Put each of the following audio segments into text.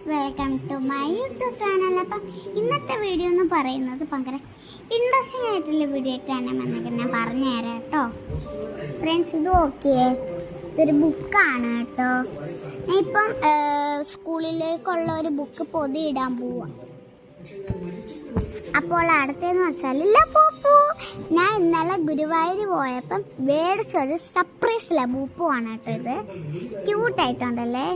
Welcome to my YouTube channel. അപ്പം ഇന്നത്തെ video എന്ന് പറയുന്നത് ഭയങ്കര ഇൻട്രസ്റ്റിംഗ് ആയിട്ടുള്ള വീഡിയോ ആയിട്ടാണ് എന്നൊക്കെ ഞാൻ പറഞ്ഞുതരാം കേട്ടോ ഫ്രണ്ട്സ്. ഇത് ഓക്കെ, ഇതൊരു ബുക്കാണ് കേട്ടോ. ഞാൻ ഇപ്പം സ്കൂളിലേക്കുള്ള ഒരു ബുക്ക് പൊതിയിടാൻ പോവാം. അപ്പോൾ അടുത്തതെന്ന് വെച്ചാൽ ലബൂപ്പു. ഞാൻ ഇന്നലെ ഗുരുവായൂർ പോയപ്പം മേടിച്ചൊരു സർപ്രൈസ് ലബൂപ്പുമാണ് കേട്ടോ. ഇത് ക്യൂട്ടായിട്ടുണ്ടല്ലേ,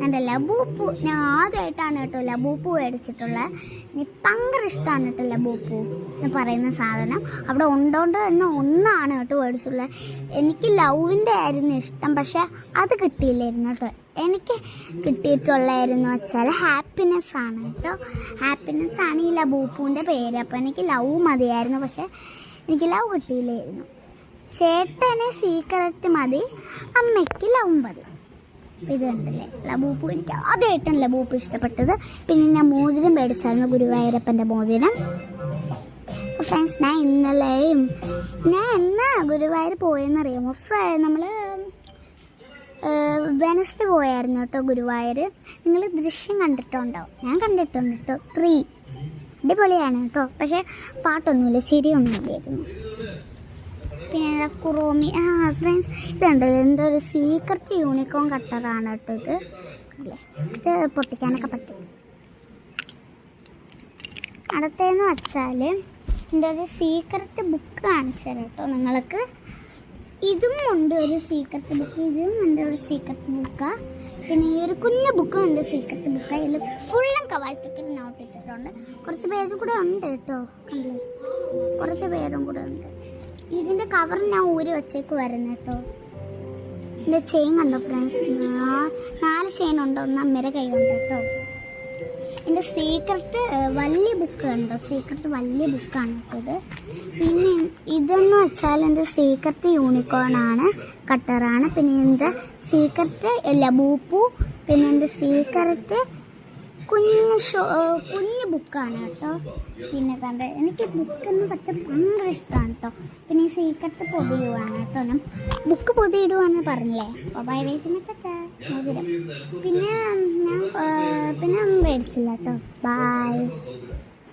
എൻ്റെ ലബൂപ്പു. ഞാൻ ആദ്യമായിട്ടാണ് കേട്ടോ ലബൂപ്പു മേടിച്ചിട്ടുള്ളത്. എനിക്ക് ഭയങ്കര ഇഷ്ടമാണ് കേട്ടോ ലബൂപ്പു എന്ന് പറയുന്ന സാധനം. അവിടെ ഉണ്ടോണ്ട് തന്നെ ഒന്നാണ് കേട്ടോ മേടിച്ചുള്ളത്. എനിക്ക് ലവിൻ്റെ ആയിരുന്നു ഇഷ്ടം, പക്ഷെ അത് കിട്ടിയില്ലായിരുന്നു കേട്ടോ. എനിക്ക് കിട്ടിയിട്ടുള്ളതെന്ന് വെച്ചാൽ ഹാപ്പിനെസ് ആണ് കേട്ടോ. ഹാപ്പിനെസ് ആണ് ഈ ലബൂപ്പുവിൻ്റെ പേര്. അപ്പോൾ എനിക്ക് ലവ് മതിയായിരുന്നു, പക്ഷെ എനിക്ക് ലവ് കിട്ടിയില്ലായിരുന്നു. ചേട്ടന് സീക്രട്ട് മതി, അമ്മയ്ക്ക് ലവ് മതി. ഇത് കണ്ടല്ലേ ലബൂപ്പു. എനിക്ക് ആദ്യമായിട്ടാണ് ലബൂപ്പു ഇഷ്ടപ്പെട്ടത്. പിന്നെ ഞാൻ മോതിരം മേടിച്ചായിരുന്നു, ഗുരുവായൂരപ്പൻ്റെ മോതിരം. ഫ്രണ്ട്സ്, ഞാൻ എന്നാ ഗുരുവായൂർ പോയെന്നറിയാമോ? നമ്മൾ വെനസ്ഡേ പോയായിരുന്നു കേട്ടോ ഗുരുവായൂർ. നിങ്ങൾ ദൃശ്യം കണ്ടിട്ടുണ്ടാവും, ഞാൻ കണ്ടിട്ടുണ്ട് കേട്ടോ. 3 അടിപൊളിയാണ് കേട്ടോ, പക്ഷേ പാട്ടൊന്നുമില്ല, ശരിയൊന്നുമില്ലായിരുന്നു. പിന്നെ കുറോമി ഫ്രണ്ട്സ്, ഇതുണ്ടല്ലോ എന്തോ ഒരു സീക്രട്ട് യൂണിക്കോൺ കട്ടറാണ് കേട്ടോ ഇത്. അല്ലേ, ഇത് പൊട്ടിക്കാനൊക്കെ പറ്റും. അടുത്തതെന്ന് വെച്ചാൽ എൻ്റെ ഒരു സീക്രട്ട് ബുക്ക് കാണിച്ചു തരാം കേട്ടോ നിങ്ങൾക്ക്. ഇതും ഉണ്ട് ഒരു സീക്രട്ട് ബുക്ക്, ഇതും എൻ്റെ ഒരു സീക്രട്ട് ബുക്കാണ്. പിന്നെ ഈ ഒരു കുഞ്ഞു ബുക്കും എൻ്റെ സീക്രട്ട് ബുക്കാണ്. ഇതിൽ ഫുള്ളും കവാ സ്റ്റിക്കർ നോട്ട് വെച്ചിട്ടുണ്ട്. കുറച്ച് പേജും കൂടെ ഉണ്ട് കേട്ടോ, കണ്ടില്ലേ, കുറച്ച് പേരും കൂടെ ഉണ്ട്. ഇതിൻ്റെ കവർ ഞാൻ ഊരി വെച്ചേക്ക് വരുന്നു കേട്ടോ. എൻ്റെ ചെയിൻ കണ്ടോ ഫ്രണ്ട്സ്, 4 ചെയിൻ ഉണ്ട്, 1 അമ്മയുടെ കൈ ഉണ്ട് കേട്ടോ. എൻ്റെ സീക്രട്ട് വലിയ ബുക്ക് കണ്ടോ, സീക്രട്ട് വലിയ ബുക്കാണ് കേട്ടോ ഇത്. പിന്നെ ഇതെന്ന് വെച്ചാൽ എൻ്റെ സീക്രട്ട് യൂണിക്കോണാണ്, കട്ടറാണ്. പിന്നെ എൻ്റെ സീക്രട്ട് ലബൂപ്പു. പിന്നെ എൻ്റെ സീക്രട്ട് കുഞ്ഞു ബുക്കാണ് കേട്ടോ. പിന്നെ കണ്ട എനിക്ക് ബുക്കെന്ന് വെച്ചാൽ ഭയങ്കര ഇഷ്ടമാണ് കേട്ടോ. പിന്നെ ഈ സീക്രട്ട് പൊതിയിടുവാണ് കേട്ടോ. ഞാൻ ബുക്ക് പൊതിയിടുവാന്ന് പറഞ്ഞില്ലേ. അപ്പോൾ ബൈ മോതിരം. പിന്നെ ഞാൻ മേടിച്ചില്ല കേട്ടോ. ബൈ.